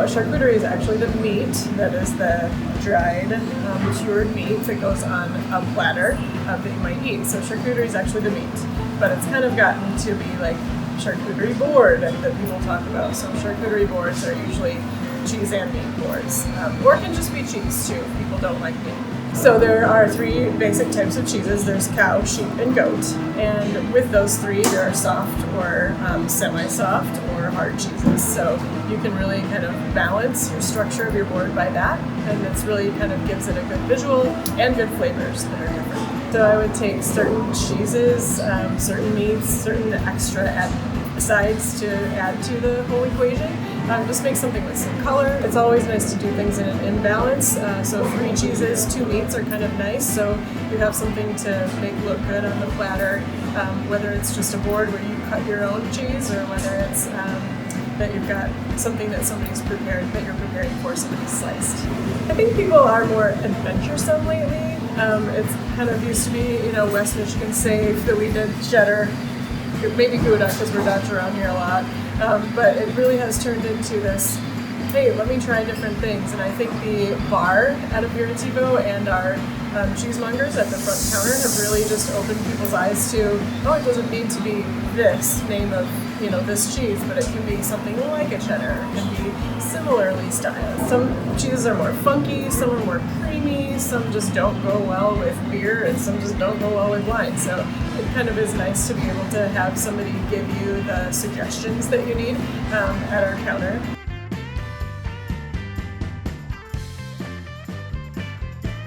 Charcuterie is actually the meat that is the dried, cured meat that goes on a platter that you might eat. So charcuterie is actually the meat, but it's kind of gotten to be like charcuterie board that people talk about. So charcuterie boards are usually cheese and meat boards, or it can just be cheese too if people don't like meat. So there are three basic types of cheeses. There's cow, sheep, and goat. And with those three, there are soft or semi-soft or hard cheeses. So you can really kind of balance your structure of your board by that. And it's really kind of gives it a good visual and good flavors that are different. So I would take certain cheeses, certain meats, certain extra sides to add to the whole equation. Just make something with some color. It's always nice to do things in an imbalance. So 3 cheeses, 2 meats are kind of nice. So you have something to make look good on the platter, whether it's just a board where you cut your own cheese or whether it's that you've got something that somebody's prepared, that you're preparing for somebody's sliced. I think people are more adventuresome lately. It's kind of used to be, West Michigan safe, that we did cheddar, maybe Gouda because we're Dutch around here a lot. But it really has turned into this, hey, let me try different things. And I think the bar at Aperitivo and our cheesemongers at the front counter have really just opened people's eyes to, it doesn't need to be this name of, this cheese, but it can be something like a cheddar. It can be similarly styled. Some cheeses are more funky, some are more creamy, some just don't go well with beer, and some just don't go well with wine. So it kind of is nice to be able to have somebody give you the suggestions that you need at our counter.